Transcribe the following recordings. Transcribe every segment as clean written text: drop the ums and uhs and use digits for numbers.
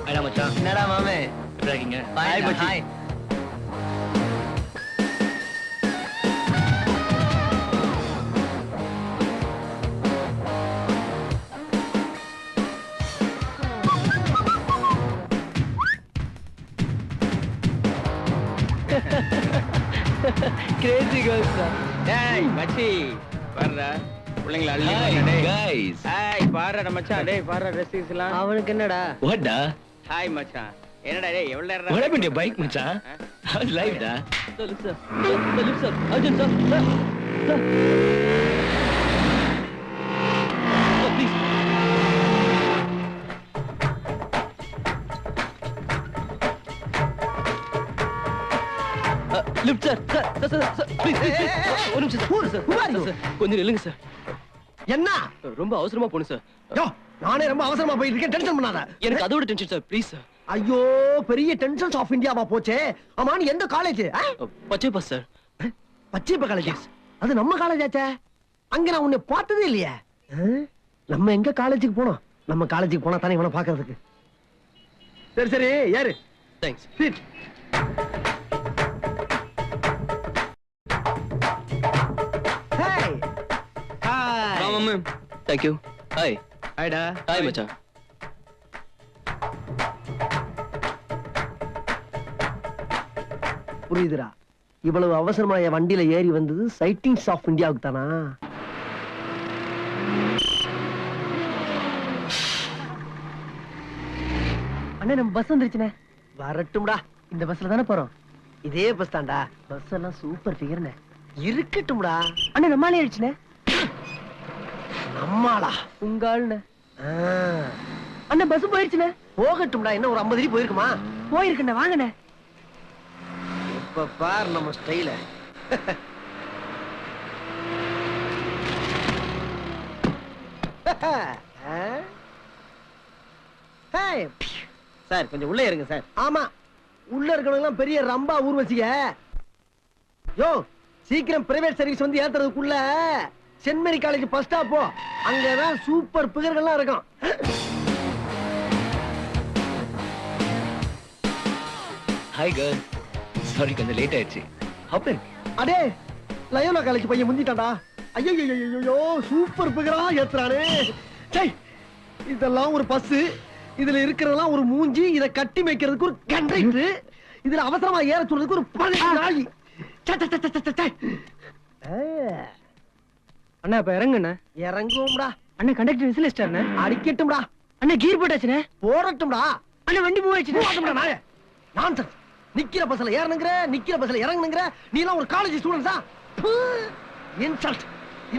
ஐடா மச்சான். என்னடா மாமே எப்படி இருக்கீங்க? ஹாய் மச்சி. ஹாய். கிரேசி கேர்ள்ஸ் தான். டேய் மச்சி பாருடா பிள்ளைங்கள அள்ளி டேய் गाइस ஹாய் பாருடா மச்சான் டேய் பாருடா ட்ரெஸ்ஸஸ்லாம் அவனுக்கு என்னடா வாடா? ஹாய் மச்சான் என்னடா டேய் எவ்வளவு நேரம் What happened to your bike மச்சான்? How's life டா? Lift sir lift sir Arjun sir please lift sir sir please ஒரு நிமிஷம் சார் கொஞ்சம் நில்லுங்க சார். என்ன ரொம்ப அவசரமா போணும் சார். யோ நானே ரொம்ப அவசரமா போயிட்டு இருக்கேன், டென்ஷன் பண்ணாத. எனக்கு அதோட டென்ஷன் சார், ப்ளீஸ் சார். ஐயோ பெரிய டென்ஷன்ஸ் ஆஃப் இந்தியாவா போச்சே. ஆமா நீ எந்த காலேஜ்? பச்சை பஸ் சார். பச்சைப்ப காலேஜ்? அது நம்ம காலேஜ் ஆச்சே. அங்க நான் உன்னை பார்த்ததே இல்லையே. நம்ம எங்க காலேஜுக்கு போனோம்? நம்ம காலேஜுக்கு போனா தானே இவனை பாக்குறதுக்கு. சரி சரி யாரு? Thanks. Chit. Hey hi Ramam thank you. Hi ஹாய்டா. Hi மச்சான். புரியுதுடா. இவ்வளவு அவசரமா என் வண்டியில ஏறி வந்தது சைட்டிங்ஸ் ஆஃப் இந்தியாவுக்கு தானா? அண்ணே நம்ம பஸ் வந்துருச்சுனே. வரட்டும்டா. இந்த பஸ்ல தானே போறோம். இதே பஸ் தான்டா. பஸ் எல்லாம் சூப்பர் ஃபிகர்னே. இருக்கட்டும்டா. அண்ணே நம்மாலே ஆயிடுச்சுனே. நம்மாளா? உங்க ஆளுனே. அண்ணே பஸ் போயிடுச்சுனே. போகட்டும்டா. என்ன ஒரு 50 அடி போயிருக்குமா? போயிருக்கண்ணே வாங்கண்ணே. இப்ப பார் நம்ம ஸ்டைல. சார் கொஞ்சம் உள்ள இருங்க சார். ஆமா உள்ள இருக்கவங்க பெரிய ரம்பா ஊர்வசிங்க. யோ சீக்கிரம் பிரைவேட் சர்வீஸ் வந்து ஏத்துறதுக்குள்ள சென்ட் மேரி காலேஜ் பஸ் ஸ்டாப் போ. அங்கதான் சூப்பர் பிகர்கள்லாம் இருக்கும். Hi girl. சாரி கொஞ்சம் லேட் ஆயிடுச்சு. ஹாப்பன். அடே லயோலா காலேஜ் பையன் முந்திட்டான்டா. ஐயோ சூப்பர் பிகரா ஏத்துறானே. டேய் இதெல்லாம் ஒரு பஸ். இதுல இருக்கிறதெல்லாம் ஒரு மூஞ்சி. இத கட்டி மேய்க்கிறதுக்கு ஒரு கண்டக்டர். இதுல அவசரமா ஏற சொல்றதுக்கு ஒரு 10 நாளி. அண்ணா இப்ப இறங்குண்ணே. இறங்குவோம்டா. அண்ணா கண்டக்டர் விசில் அடிச்சிட்டாருண்ணே. அடிக்கட்டும்டா. அண்ணா கீர் போட்டாச்சுண்ணே. போடட்டும்டா. அண்ணா வண்டி மூவ் ஆயிடுச்சுண்ணே. போடட்டும்டா நாயே. நான்சென்ஸ். நிக்கிற பஸ்ல ஏறணுங்கற, நிக்கிற பஸ்ல இறங்கணுங்கற. நீ எல்லாம் ஒரு காலேஜ் ஸ்டூடண்ட்ஸா? இன்சல்ட்.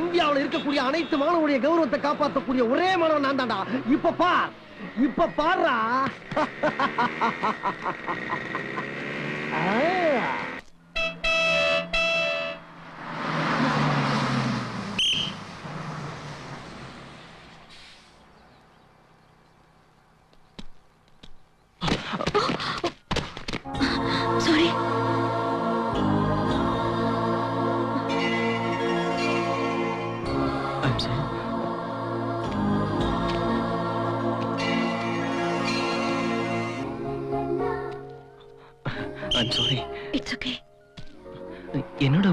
இந்தியாவுல இருக்கக்கூடிய அனைத்து மாணவனுடைய கௌரவத்தை காப்பாற்றக்கூடிய ஒரே மாணவன் நான் தான்டா. இப்ப பார். இப்ப பாருடா. Sorry. I'm sorry. I'm sorry. It's okay. என்னோட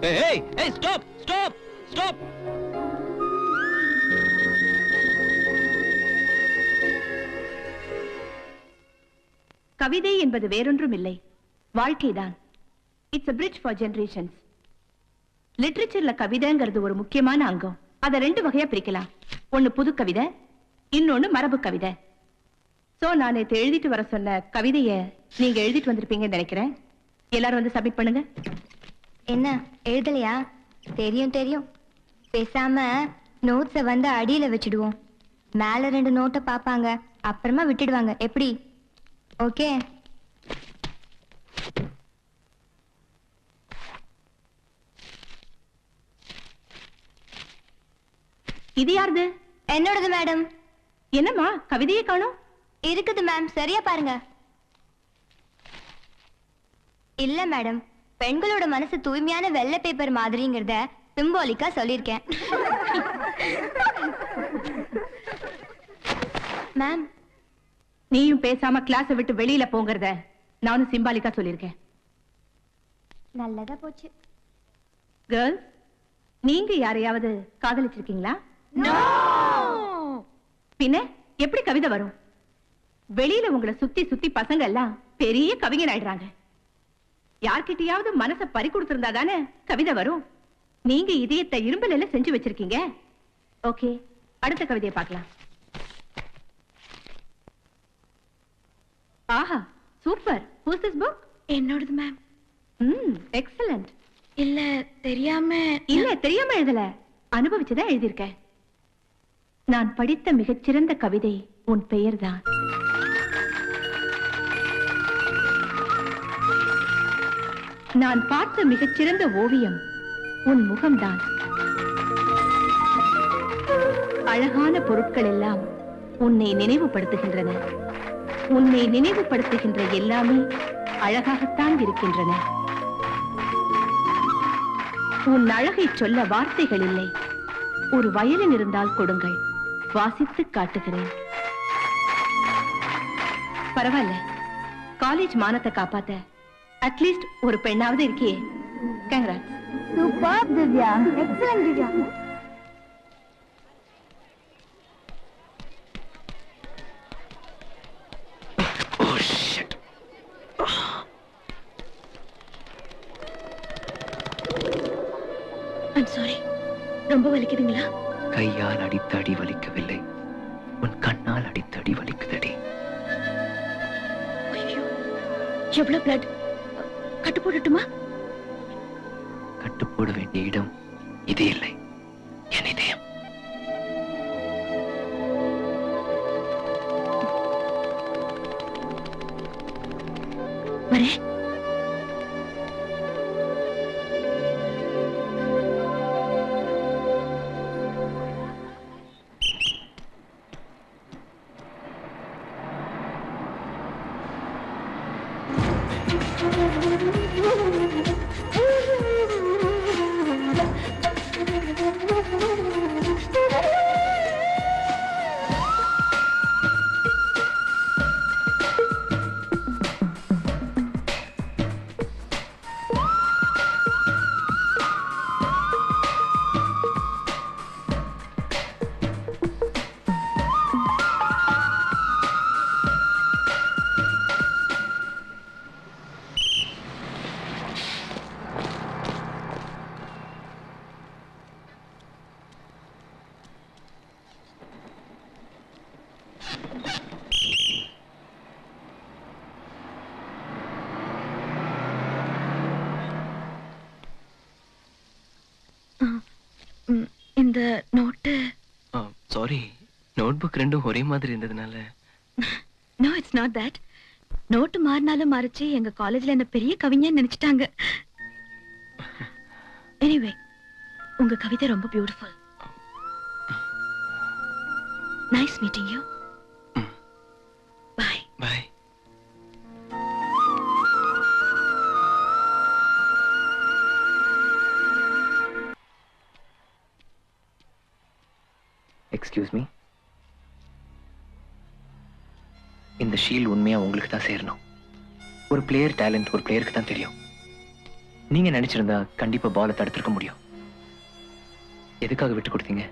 ஏய் ஏய் ஸ்டாப் ஸ்டாப் ஸ்டாப். கவிதை என்பது வேறொன்றும் இல்லை, வாழ்க்கைதான். It's a bridge for generations. லிட்டரேச்சர்ல கவிதைங்கிறது ஒரு முக்கியமான அங்கம். அதை 2 வகையா பிரிக்கலாம். ஒன்னு புது கவிதை, இன்னொன்னு மரபு கவிதை. சோ நான் நேத்து எழுதிட்டு வர சொன்ன கவிதைய நீங்க எழுதிட்டு வந்திருப்பீங்கன்னு நினைக்கிறேன். எல்லாரும் வந்து சப்மிட் பண்ணுங்க. என்ன எழுதலையா? தெரியும் தெரியும். பேசாம நோட்ஸ வந்து அடியில வச்சிடுவோம். மேல 2 நோட்டை பாப்பாங்க, அப்புறமா விட்டுடுவாங்க. எப்படி? ஓகே. இது யாருது? என்னோடது மேடம். என்னம்மா கவிதையே காணோம்? இருக்குது மேம், சரியா பாருங்க. இல்ல மேடம், பெண்களோட மனசு தூய்மையான வெள்ளை பேப்பர் மாதிரிங்கிறத சிம்பாலிக்கா சொல்லியிருக்கேன். மேம். நீயும் பேசாம கிளாஸை விட்டு வெளியில போங்கறத நானும் சிம்பாலிக்கா சொல்லியிருக்கேன். நல்லதா போச்சு. கேர்ள்ஸ், நீங்க யாரையாவது காதலிச்சிருக்கீங்களா? பின்ன எப்படி கவிதை வரும்? வெளியில உங்களை சுத்தி சுத்தி பசங்க எல்லாம் பெரிய கவிஞர் ஆயிடுறாங்க. யார்கிட்டயாவது மனசை பறி கொடுத்திருந்தா தானே கவிதை வரும். நீங்க இதயத்தை இரும்புல செஞ்சு வச்சிருக்கீங்க. ஓகே, அடுத்த கவிதையை பார்க்கலாம். ஆஹா, சூப்பர். Who's this book? என்னோடது மேம். எக்ஸலென்ட். இல்ல தெரியாம எழுதல, அனுபவிச்சுதான் எழுதியிருக்கேன். நான் படித்த மிகச்சிறந்த கவிதை உன் பெயர்தான். நான் பார்த்த மிகச்சிறந்த ஓவியம் உன் முகம்தான். அழகான பொருட்கள் எல்லாம் உன்னை நினைவுபடுத்துகின்றன. உன்னை நினைவுபடுத்துகின்ற எல்லாமே அழகாகத்தான் இருக்கின்றன. உன் அழகை சொல்ல வார்த்தைகள் இல்லை. ஒரு வயலின் இருந்தால் கொடுங்கள், வாசித்து காட்டுகிறேன். பரவாயில்ல, காலேஜ் மானத்தை காப்பாத்த அட்லீஸ்ட் ஒரு பெண்ணாவது இருக்கியே. Congrats. Super Divya. Excellent Divya. I'm sorry. ரொம்ப வலிக்குதுங்களா? கையால் அடித்த அடி வலிக்கவில்லை, உன் கண்ணால் அடித்த அடி வலிக்குதடி. எவ்வளவு பிளட்? கட்டு போடட்டுமா? கட்டு போட வேண்டிய இடம் இது இல்லை, என் இதயம். வரேன். இந்த நோட்டு. சாரி, நோட்புக் ரெண்டும் ஒரே மாதிரி இருந்ததுனால. No, it's not that. Note மாறினாலும் மாறிச்சு எங்க காலேஜ்ல என்ன பெரிய கவிஞன் நினைச்சிட்டாங்க. எனிவே, உங்க கவிதை ரொம்ப beautiful. Nice meeting you. Bye bye. Excuse me. இந்த ஷீல்ட் உண்மையா உங்களுக்கு தான் சேரணும். ஒரு பிளேயர் டேலண்ட் ஒரு பிளேயருக்கு தான் தெரியும். நீங்க நினைச்சிருந்தா கண்டிப்பா பாலை தடுத்திருக்க முடியும். எதுக்காக விட்டு கொடுத்தீங்க?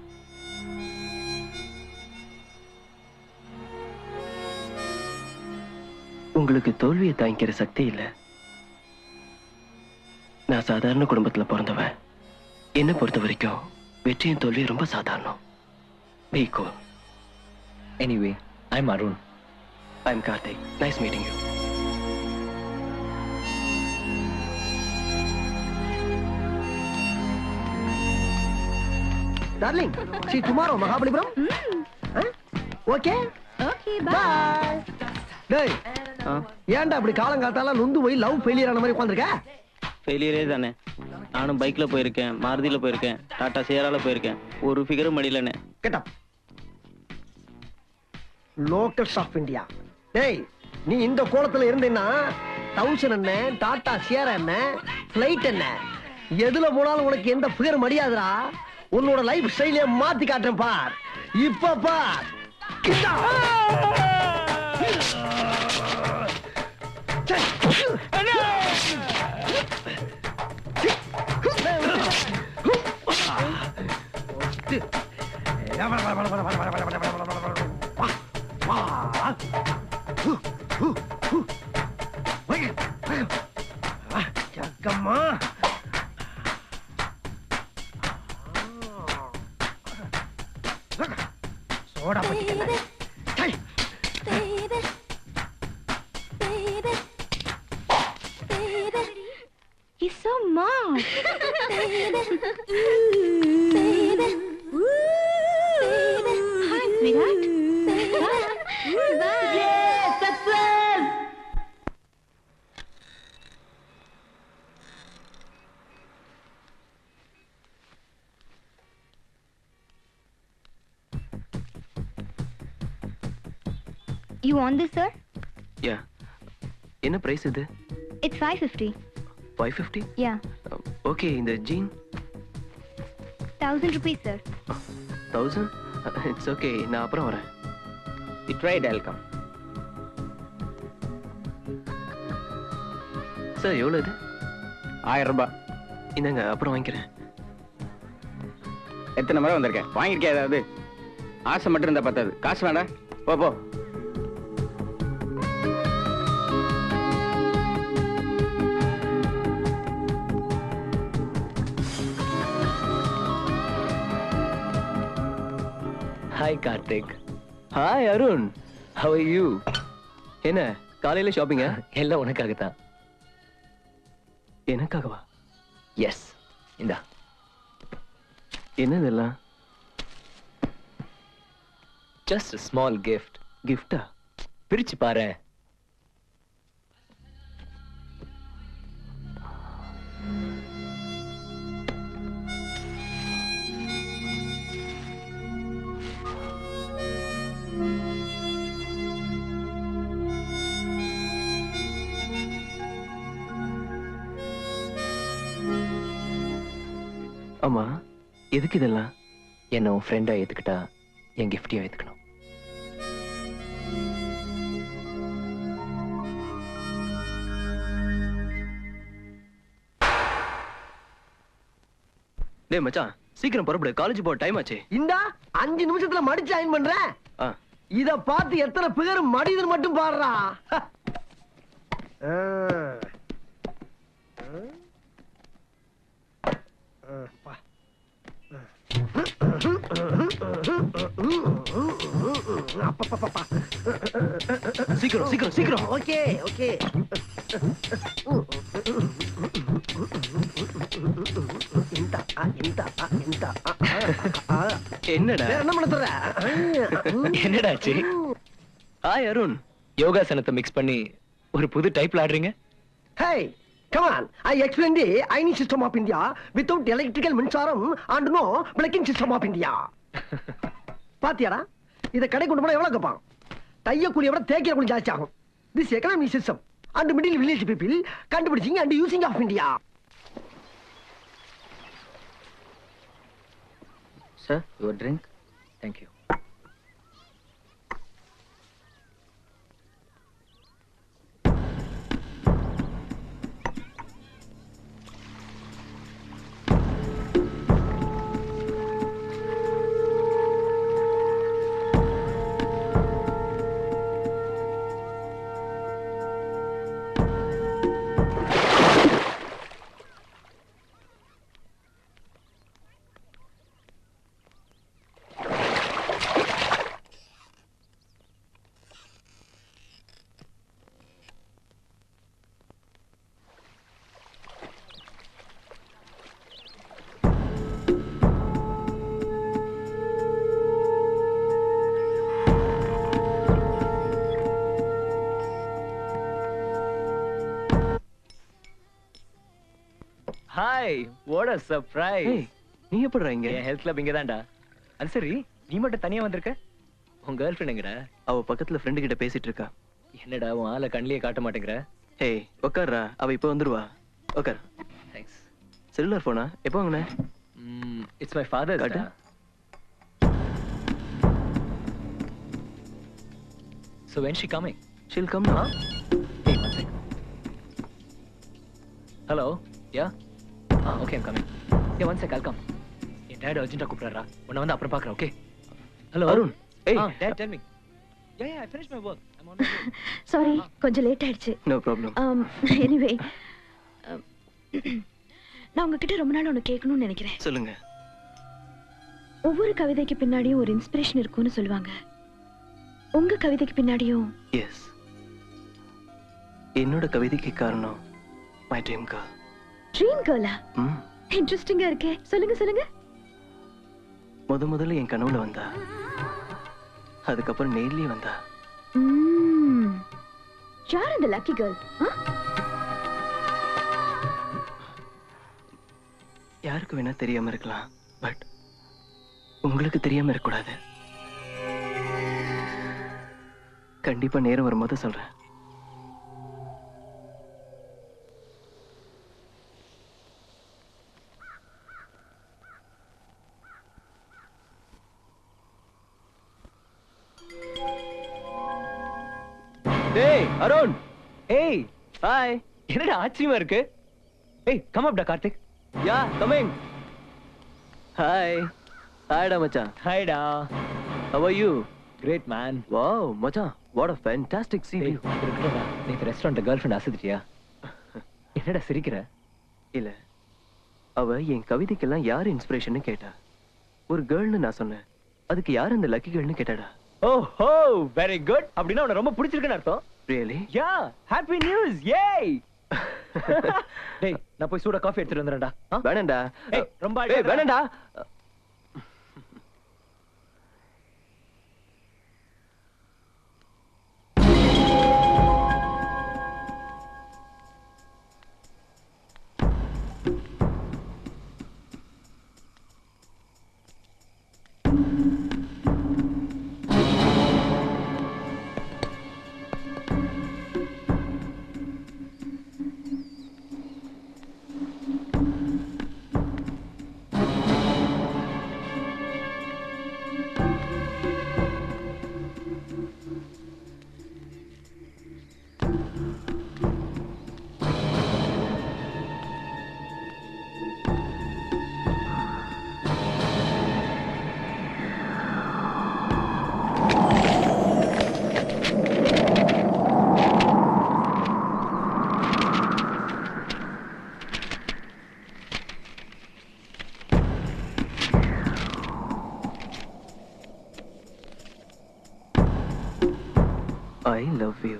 உங்களுக்கு தோல்வியை தாங்கிக்கிற சக்தி இல்ல. நான் சாதாரண குடும்பத்துல பிறந்தவன். என்ன பொறுத்த வரைக்கும் வெற்றியும் தோல்வியும் ரொம்ப சாதாரணம். Be cool. Anyway, I'm Arun. I'm Karthik. Nice meeting you. Darling, see you tomorrow, Mahabalipuram. Okay? Okay, Bye. டேய், ஏன்டா அப்படி காலங்காத்தால நொந்து போய் லவ் ஃபெயிலியர் ஆன மாதிரி உட்கார்ந்திருக்க? ஃபெயிலியரே தானே. நானும் பைக்ல போயிருக்கேன், மாருதியில போயிருக்கேன், டாடா சியரால போயிருக்கேன். ஒரு ஃபிகரும் மடியலனே. Get up. Locals of India. டேய், நீ இந்த கோலத்துல இருந்தேன்னா 1000 என்ன, டாடா சியரா என்ன, ஃளைட் என்ன, எதுல போனாலும் உனக்கு எந்த ஃபிகர் மடியாதுடா. உன்னோட லைஃப் ஸ்டைலே மாத்தி காட்டுறேன் பார். இப்ப பார். கிட்டா. ஜக்கம்மா சோடா பட்டிக்கல He's so smart. Hi, sweetheart. Bye. Yes, success. You want this, sir? Yeah என்ன பிரைஸ் இது? It's 550. 550? Yeah. ஓகே, இந்த jean 1000 rupees, sir. 1000? It's okay, நான் அப்புறம் வரேன். You tried, I'll come. Sir எவ்வளோ இது? 1000 ரூபாய். இந்தாங்க, அப்புறம் வாங்கிக்கிறேன். எத்தனை முறை வந்திருக்கேன், வாங்கியிருக்கேன் ஏதாவது? ஆசை மட்டும் இருந்தா பத்தாது, காசு வேண்டாம், போ போ. Hi, Karthik. Hi Arun, How are you? என்ன காலையில ஷாப்பிங்கா? எல்லாம் உனக்காக தான். எனக்காகவா? எஸ், இந்தா. என்னதெல்லாம்? Just a small gift. கிஃப்டா? பிரிச்சு பாரு. ஆமா, எதுக்கு இதெல்லாம்? என்ன உன் ஃப்ரெண்டா ஏத்துக்கிட்டா என் கிஃப்டையும் ஏத்துக்கணும். டேய் மச்சான், சீக்கிரம் புறப்படு, காலேஜ் போக டைம் ஆச்சு. இந்தா 5 நிமிஷத்துல மடிச்சு அயன் பண்றேன். இத பார்த்து எத்தனை பேர் மடிதர் மட்டும் பாடுறா. சீக்கிரம் சீக்கிரம் சீக்கிரம். Okay okay. என்னடா என்ன பண்ண சொல்ற? என்னடாச்சு? ஹாய் அருண். யோகாசனத்தை மிக்ஸ் பண்ணி ஒரு புது டைப்ல ஆடுறீங்க. Hey, come on. I explained the iron system of India without electrical மின்சாரம் and no blocking system of India. பாத்தியாடா, இத கடை கொண்டு போனா எவ்வளவு கேட்பான்? தைய கூலியை விட தேய்க்கிற கூலி ஜாஸ்தி ஆகும். This economic system and middle village people கண்டுபிடிச்சிங்க and using of India. Sir, your drink. Thank you. Hi, what a surprise. Hey, நீ எப்படிடா இங்க? என் ஹெல்த் கிளப் இங்க தான்டா. அது சரி, நீ மட்டும் தனியா வந்திருக்க? உன் கேர்ள் ஃப்ரெண்ட் எங்கடா? அவ பக்கத்துல ஃப்ரெண்டு கிட்ட பேசிட்டு இருக்கா. என்னடா உன் ஆளை கண்ணிலே காட்ட மாட்டேங்கிற? ஏய் உட்கார்றா, அவ இப்ப வந்துருவா. உட்கார். தேங்க்ஸ். செல்லுலார் போனா எப்போ வாங்குன? It's my fathers. காட்டு. So when she coming? She'll come now. Hey, one second. Hello? Yeah? Okay, I'm coming. Yeah, one sec, I'll come. N date அர்ஜென்ட்டா கூப்பிடுறா. உன்னை வந்து அப்புறம் பார்க்கறேன், okay? Hello. Arun. Hey. Dad, tell me. Yeah, I finished my work. I'm on my way. Sorry கொஞ்சம் late ஆயிடுச்சு. No problem. Anyway நான் உங்ககிட்ட ரொம்ப நாள் ஒன்று கேட்கணும்னு நினைக்கிறேன். சொல்லுங்க. ஒவ்வொரு கவிதைக்கு பின்னாடியும் ஒரு இன்ஸ்பிரேஷன் இருக்கும்னு சொல்லுவாங்க. உங்க கவிதைக்கு பின்னாடியும்? எஸ். என்னோட கவிதைக்கு காரணம் மை ட்ரீம் கேர்ள். ட்ரீம் கேர்லா? இன்ட்ரெஸ்டிங்கா இருக்கே. சொல்லுங்க சொல்லுங்க. முதல்ல என் கனவுல வந்தா, அதுக்கப்புறம் நேர்லயே வந்தா. யார் அந்த லக்கி கேர்ள்? யாருக்கு வேணா தெரியாம இருக்கலாம், பட் உங்களுக்கு தெரியாம இருக்கக்கூடாது. கண்டிப்பா நேரம் வரும்போது சொல்றேன். Hey, Arun. Hey. Hi. என்னடா ஆச்சரியமா இருக்கு? Hey, come up, Karthik. Yeah, coming. Hi. Hi da மச்சான். Hi da. How are you? Great man. Wow, மச்சான். What a fantastic sea view. இருக்கடா. நீ ரெஸ்டாரன்ட்ல गर्लफ्रेंड அசதிட்டியா? என்னடா சிரிக்கிற? இல்ல. அவ என் கவிதைக்கெல்லாம் யார் இன்ஸ்பிரேஷன் கேட்டா. ஒரு கேர்ள்னு நான் சொன்னேன். அதுக்கு யார் அந்த லக்கி கேர்ள்னு கேட்டாடா. ஓஹோ, வெரி குட். அப்படினா உனக்கு ரொம்ப பிடிச்சிருக்குன்னு அர்த்தம். Really? Yeah, happy news. Yay. டேய், நான் போய் சூடா காபி எடுத்துட்டு வரேன்டா. வேணாம்டா. ஏய், ரொம்ப ஏய், வேணாம்டா. I love you.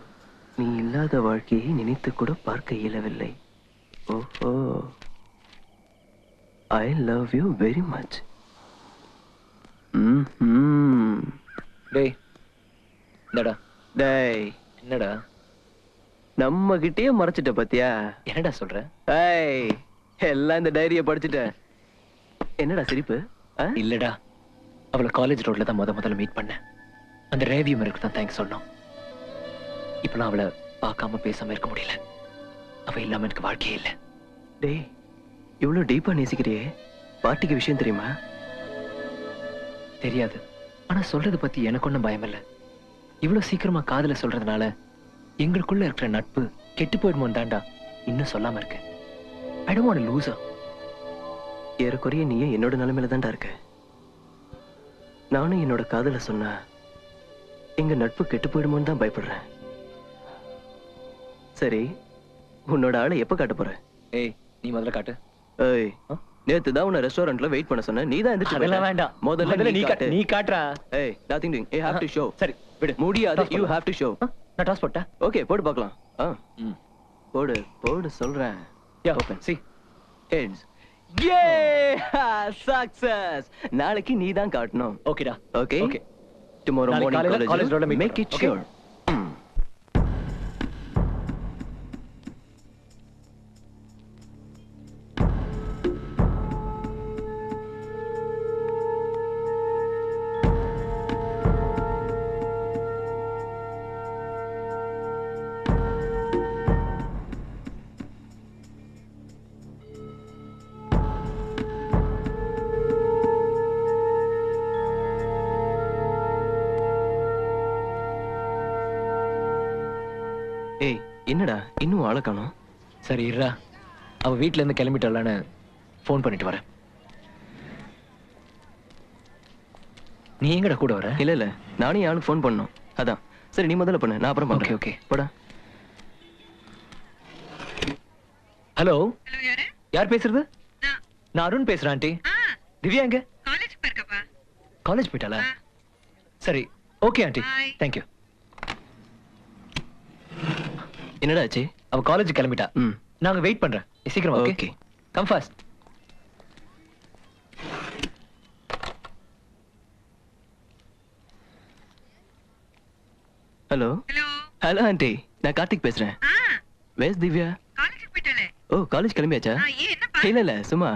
நீ இல்லாத வாழ்க்கையை நினைத்து கூட பார்க்க இயலவில்லை. ஓஹோ. I love you very much. டேய். என்னடா? டேய். என்னடா? நம்ம கிட்டயே மறைச்சிட்ட பாத்தியா? என்னடா சொல்ற? ஏய், எல்லாம் இந்த டைரியை படிச்சுட்டேன். என்னடா சிரிப்பு? இல்லடா. அவளை காலேஜ் ரோட்ல தான் முதல்ல மீட் பண்ணேன். அந்த ரேவியம் இருக்கு தான் தேங்க்ஸ் சொன்னோம். இப்ப நான் அவளை பார்க்காம பேசாம இருக்க முடியல. அவ இல்லாம எனக்கு வாழ்க்கையே இல்ல. டேய், இவ்வளவு டீப்பா நேசிக்கிறியே, பார்ட்டிக்கு விஷயம் தெரியுமா? தெரியாது. ஆனா சொல்றத பத்தி எனக்கு ஒண்ணும் பயம் இல்ல. இவ்வளவு சீக்கிரமா காதல சொல்றதுனால எங்களுக்குள்ள இருக்கிற நட்பு கெட்டு போயிடுமோ தாண்டா இன்னும் சொல்லாம இருக்கேன். I don't want to lose her. ஏறக்குறைய நீயே என்னோட நிலைமையில தான்டா இருக்க. நானும் என்னோட காதல சொன்னா எங்க நட்பு கெட்டு போயிடுமோன்னு தான் பயப்படுறேன். சரி, உன்னோட ஆளை எப்ப காட்ட போற? ஏய், நீ முதல்ல காட்டு. ஏய், நேத்து தான் உன்னை ரெஸ்டாரண்ட்ல வெயிட் பண்ண சொன்னேன். நீ தான் எந்திரச்சு அதெல்லாம் வேண்டாம். முதல்ல நீ காட்டு. நீ காட்றா. ஏய், nothing doing. You have to show. சரி, விடு. முடியாது. You have to show. நான் டாஸ் போட்டா? ஓகே, போடு பார்க்கலாம். போடு சொல்றேன். Yeah, open. See. Heads. Yeah! Success. நாளைக்கு நீ தான் காட்டணும். ஓகேடா. Okay? Okay. Tomorrow morning college road meet make it okay? sure. ஏய், என்னடா இன்னும் ஆளை காணோம்? சரி இருடா. அவ வீட்ல இருந்து கிளம்பிட்டாளான்னு ஃபோன் பண்ணிட்டு வரேன். நீ எங்கடா கூட வர? இல்ல இல்ல, நானும் என் ஆளுக்கு ஃபோன் பண்ணணும். அதான். சரி, நீ முதல்ல பண்ணு, நான் அப்புறம் பண்றேன். ஓகே போடா. ஹலோ, யார் பேசுறது? நான் அருண் பேசுறேன் ஆண்டி. திவ்யா எங்க? காலேஜ் போயிட்டாளா? சரி, ஓகே ஆண்டி, தேங்க்யூ. என்னடா ஆச்சு? அவ காலேஜ் கிளம்பிட்டா. நாங்க வெயிட் பண்றேன், சீக்கிரம். Okay, come fast. Hello hello aunty, நான் கார்த்திக் பேசுறேன். வேஸ் திவ்யா? ஓ, காலேஜ் கிளம்பியாச்சா? இல்ல இல்ல, சும்மா.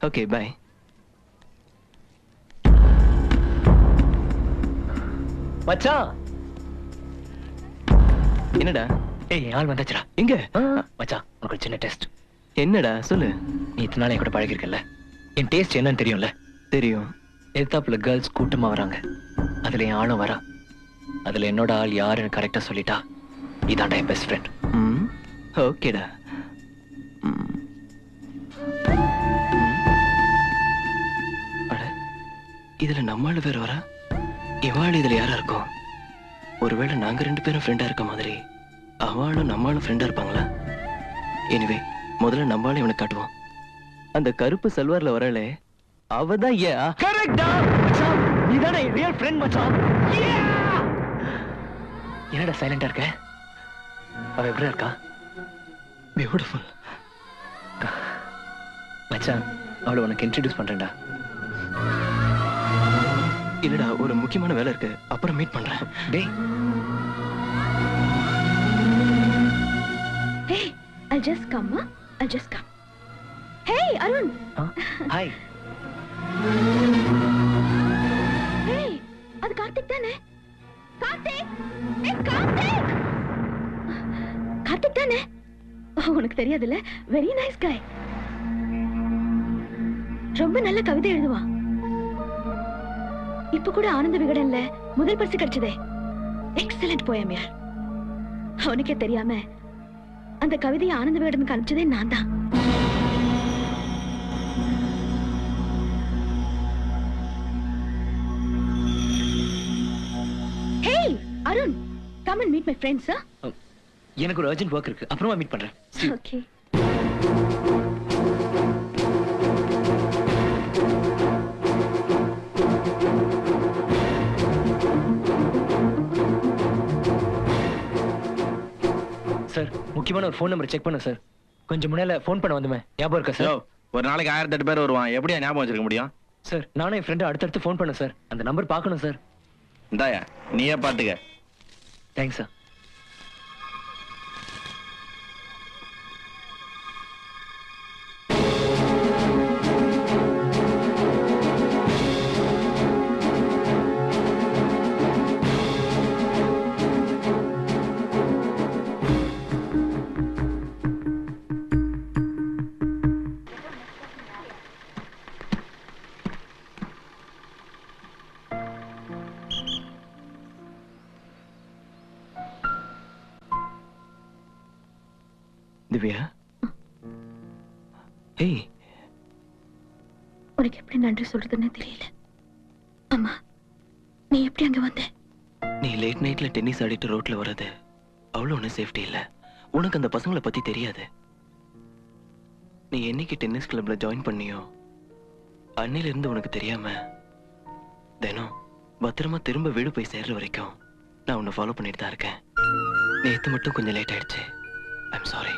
Okay, bye. மச்சான், என்னடா? ஏய், ஆள் வந்தாச்சுடா. எங்க? மச்சான், உனக்கு ஒரு சின்ன டெஸ்ட். என்னடா சொல்லு. நீ இத்தனை நாள் என் கூட பழகிருக்கல, என் டேஸ்ட் என்னன்னு தெரியும்ல? தெரியும். எதிர்த்தாப்புல கேர்ள்ஸ் கூட்டமா வராங்க, அதுல என் ஆளும் வரா. அதுல என்னோட ஆள் யாருன்னு கரெக்டா சொல்லிட்டா, இதான்டா என் பெஸ்ட் ஃப்ரெண்ட். ஓகேடா. அட, இதுல நம்மாள் வேற வரா. இவாள் இதுல யாரா இருக்கும்? ஒருவேளை நாங்க 2 பேரும் ஃப்ரெண்டா இருக்க மாதிரி அவளும் நம்மளும் ஃப்ரெண்டா இருப்பாங்களா? எனிவே, முதல்ல நம்மால இவனை காட்டுவோம். அந்த கருப்பு சல்வார்ல வரலே, அவதான். கரெக்ட்டா மச்சான், நீதானே ரியல் ஃப்ரெண்ட் மச்சான். என்னடா சைலண்டா இருக்க? அவ எப்படி இருக்கா? பியூட்டிஃபுல். மச்சான், அவளை உனக்கு இன்ட்ரடியூஸ் பண்றேன்டா. இல்லடா, ஒரு முக்கியமான வேலை இருக்கு, அப்புறம் மீட் பண்றேன். டேய், Hey, I'll just come, huh? I'll just come. Hey, Arun. Hi. Hey, அது கார்த்திக் தானே? கார்த்திக்! Hey, கார்த்திக்! கார்த்திக் தானே? உனக்கு தெரியாதுல்ல? Very nice guy. ரொம்ப நல்ல கவிதை எழுதுவான். இப்ப கூட ஆனந்த விகடன்ல முதல் பரிசு கிடைச்சதே. எக்ஸலென்ட் போயம் யார். அவனுக்கே தெரியாம அந்த கவிதையை ஆனந்த விகடனுக்கு அனுப்பிச்சதே நான் தான். Hey, Arun, come and meet my friends, sir. எனக்கு ஒரு அர்ஜென்ட் ஒர்க் இருக்கு, அப்புறமா மீட் பண்றேன். Okay. சார், முக்கியமான ஒரு ஃபோன் நம்பர் செக் பண்ண சார். கொஞ்சம் முன்னால ஃபோன் பண்ண வந்துமே, ஞாபகம் இருக்கா சார்? ஒரு நாளைக்கு 1008 பேர் வருவான், எப்படியா ஞாபகம் வச்சிருக்க முடியும்? சார், நானும் என் ஃப்ரெண்ட் அடுத்தடுத்து ஃபோன் பண்ண சார். அந்த நம்பர் பார்க்கணும் சார். இந்தாயா, நீயே பாத்துக்க. Thanks sir. திவ்யா, ஏய், உனக்கு எப்படி நன்றி சொல்றதுன்னு தெரியல. அம்மா, நீ எப்படி அங்க வந்த? நீ லேட் நைட்ல டென்னிஸ் ஆடிட்டு ரோட்ல வர்றது அவ்வளவு ஒன்றும் சேஃப்டி இல்ல. உனக்கு அந்த பசங்களை பத்தி தெரியாது. நீ என்னைக்கு டென்னிஸ் கிளப்ல ஜாயின் பண்ணியோ அன்னையில இருந்து உனக்கு தெரியாம தினம் பத்திரமா திரும்ப வீடு போய் சேர்ற வரைக்கும் நான் உன்னை ஃபாலோ பண்ணிட்டு தான் இருக்கேன். நேத்து மட்டும் கொஞ்சம் லேட் ஆயிடுச்சு. I'm sorry.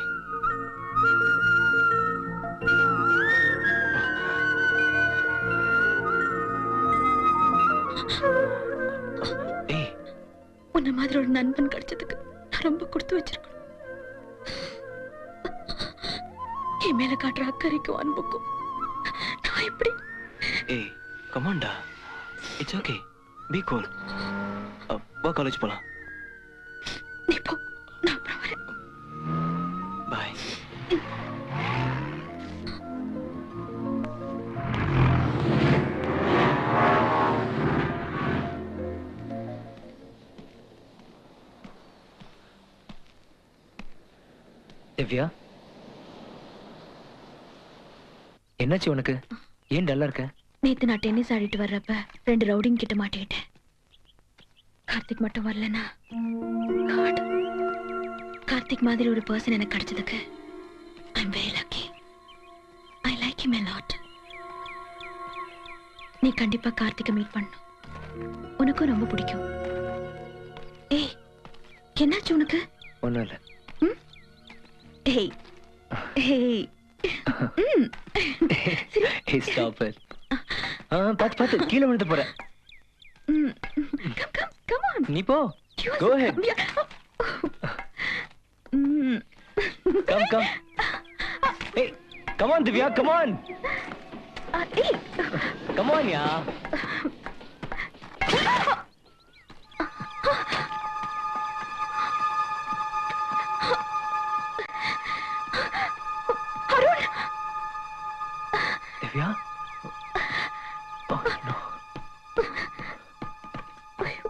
ஏய், உன்ன மாதிரி ஒரு நண்பன் கிடைச்சதுக்கு நான் ரொம்ப கொடுத்து வச்சிருக்கேன். என் மேல காட்டுற அக்கறைக்கும் அன்புக்கும் நான் எப்படி? ஏய், கமான்டா, இட்ஸ் ஓகே, பி கூல். வா, காலேஜ் போலாம். நீ போ, நான் அப்புறம் வரேன். பாய். திவ்யா, என்னாச்சு உனக்கு? ஏன் டல்லா இருக்க? நேத்து நான் டென்னிஸ் ஆடிட்டு வர்றப்ப 2 ரவுடிங் கிட்ட மாட்டிக்கிட்டேன். கார்த்திக் மட்டும் வரலனா God. கார்த்திக் மாதிரி ஒரு பர்சன் எனக்கு கிடைச்சதுக்கு I'm very lucky. I like him a lot. நீ கண்டிப்பா கார்த்திகை மீட் பண்ணணும். உனக்கும் ரொம்ப பிடிக்கும். ஏய், என்னாச்சு உனக்கு? ஒண்ணும் இல்ல. ஏய் ஏய் Hey, stop it. பாத்து கீழே விழுந்து போற. Come on. நீ போ. Go ahead. Come. Hey, come on, Divya, come on. Hey. Come on, yeah. Arun. Divya? Oh, no. Wait.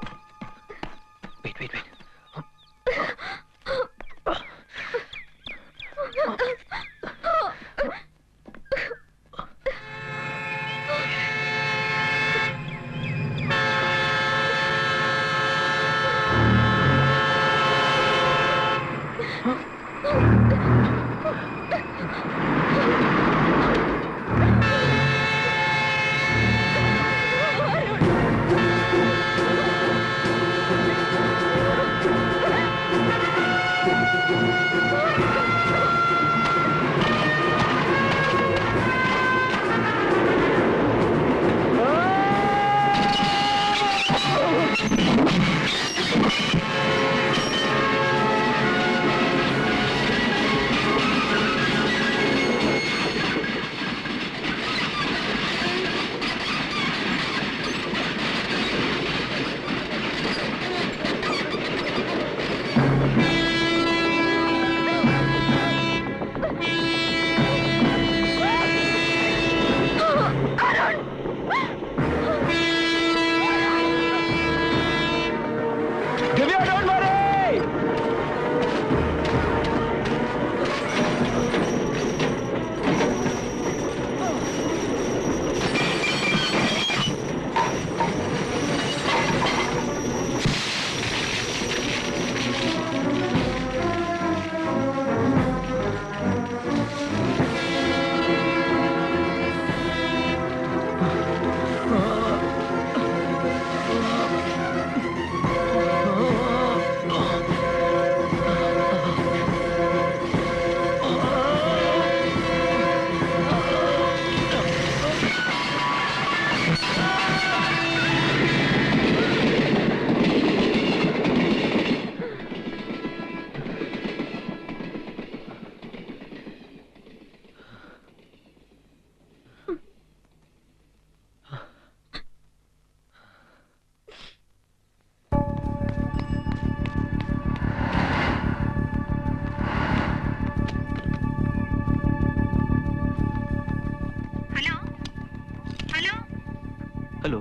Hello,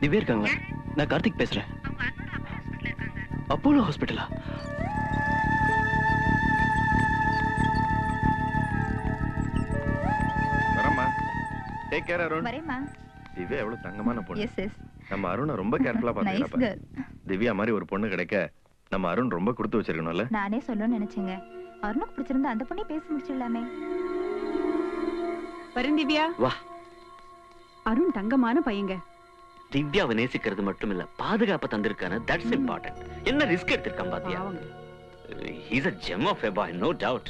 Divya இருக்காங்களா? நான் கார்த்திக் பேசுறேன். அப்போலோ ஹாஸ்பிட்டலா? வரமா. Take care Arun. வரேம்மா. திவ்யா எவ்வளவு தங்கமான பொண்ணு. எஸ் நம்ம அருணை ரொம்ப கேர்ஃபுல்லா பாத்துக்கறப்ப. திவ்யா மாதிரி ஒரு பொண்ணு கிடைக்க நம்ம அருண் ரொம்ப கொடுத்து வச்சிருக்கணும்ல. நானே சொல்லணும்னு நினைச்சேங்க. அருணுக்கு பிடிச்சிருந்தா அந்த பொண்ணே பேசி முடிச்சிடலாமே. வரேன் திவ்யா. வா. அருண் தங்கமான பையங்க. திவ்யாவை நேசிக்கிறது மட்டும் இல்ல, பாதுகாப்பு தந்திருக்கான. That's important. என்ன ரிஸ்க் எடுத்திருக்கான் பாத்தியா? He's a gem of a boy, no doubt.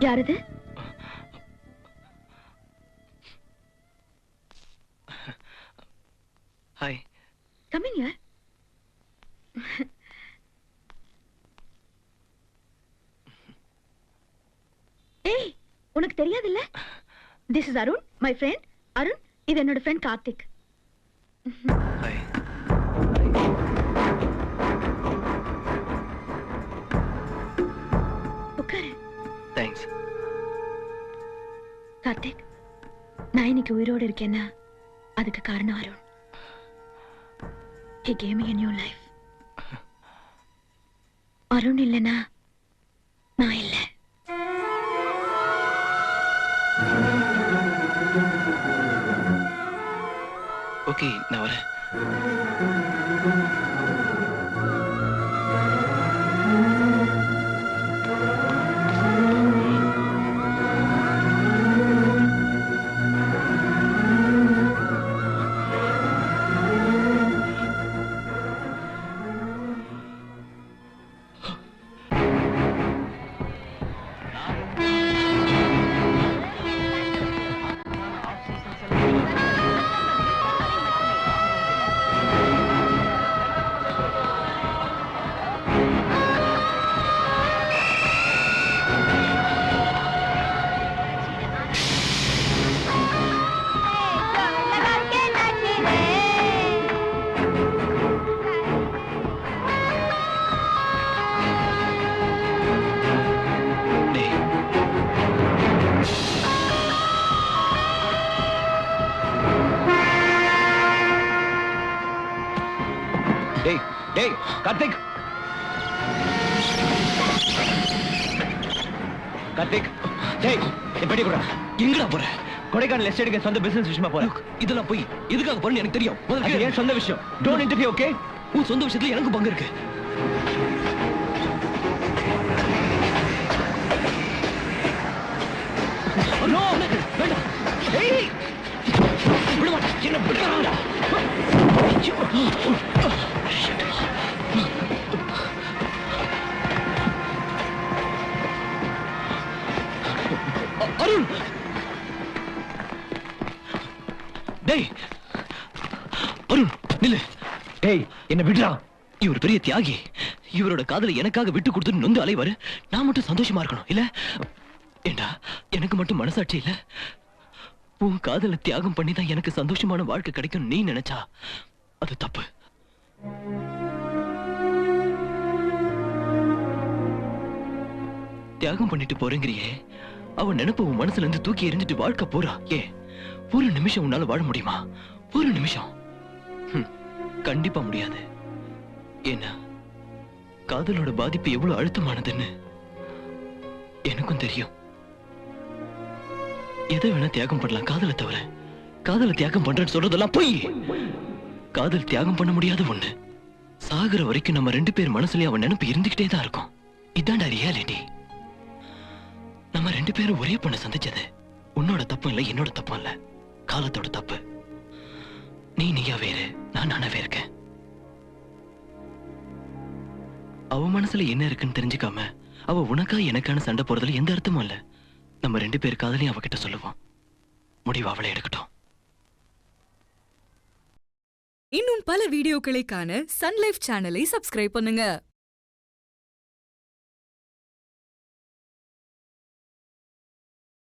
யாரது? Come in here. ஏய், உனக்கு தெரியாதுல்ல? This is Arun, my friend. Arun, இது என்னோட ஃப்ரெண்ட் கார்த்திக். ஹாய். உட்காரு. தேங்க்ஸ். கார்த்திக், நான் இன்னைக்கு உயிரோடு இருக்கேன்னா அதுக்கு காரணம் Arun. He gave me a new life. Arun இல்லைன்னா நான் இல்லை. ஓகே, நான் வரேன். டேய் டேய் கார்த்திக், கார்த்திக், டேய் எப்படி போற? எங்கடா போற? கொடைக்கானல் எஸ்டேட்டுக்கு சொந்த பிசினஸ் விஷயமா போற. இதெல்லாம் போய் எதுக்காக போறேன்னு எனக்கு தெரியும். முதல்ல ஏன் சொந்த விஷயம்? Don't interfere, okay? உன் சொந்த விஷயத்துல எனக்கு பங்கு இருக்கு. நோ, வேண்டாம். ஏய், விட மாட்டேன். என்ன விடுறாடா? அருண், டேய் அருண் நில்லு. டேய் என்ன விடுறா. இவர் பெரிய தியாகி. இவரோட காதலை எனக்காக விட்டு கொடுத்துட்டு நொந்து அலைவாரு. நான் மட்டும் சந்தோஷமா இருக்கணும் இல்ல? ஏண்டா எனக்கு மட்டும் மனசாட்சி இல்ல? உன் காதலை தியாகம் பண்ணி தான் எனக்கு சந்தோஷமான வாழ்க்கை கிடைக்கும் நீ நினைச்சா அது தப்பு. தியாகம் பண்ணிட்டு போறேங்கிறியே, அவன் நினைப்பு உன் மனசுல இருந்து தூக்கி எறிஞ்சிட்டு வாழ்க்கை போறா. ஏன் ஒரு நிமிஷம் உன்னால வாழ முடியுமா? ஒரு நிமிஷம் கண்டிப்பா முடியாது. ஏன்னா காதலோட பாதிப்பு எவ்வளவு அழுத்தமானதுன்னு எனக்கும் தெரியும். எதை வேணா தியாகம் பண்ணலாம் காதலை தவிர. காதலை தியாகம் பண்றேன்னு சொல்றதெல்லாம் பொய். காதல் தியாகம் பண்ண முடியாத ஒண்ணு. சாகுற வரைக்கும் நம்ம 2 பேர் மனசுலயே அவன் நினைப்பு இருந்துகிட்டே தான் இருக்கும். இதான்டா ரியாலிட்டி. நம்ம 2 பேரும் ஒரே பொண்ணை சந்திச்சது உன்னோட தப்பும் இல்ல, என்னோட தப்பும் இல்ல, காலத்தோட தப்பு. நீ நீயா வேறு, நான் நானாவே இருக்கேன். அவ மனசுல என்ன இருக்குன்னு தெரிஞ்சுக்காம அவ உனக்கா எனக்கான சண்டை போறதுல எந்த அர்த்தமும் இல்ல. நம்ம 2 பேர் காதலையும் அவகிட்ட சொல்லுவோம். முடிவு அவளை எடுக்கட்டும். இன்னும் பல வீடியோக்களை காண சன் லைஃப் சேனலை சப்ஸ்கிரைப் பண்ணுங்க.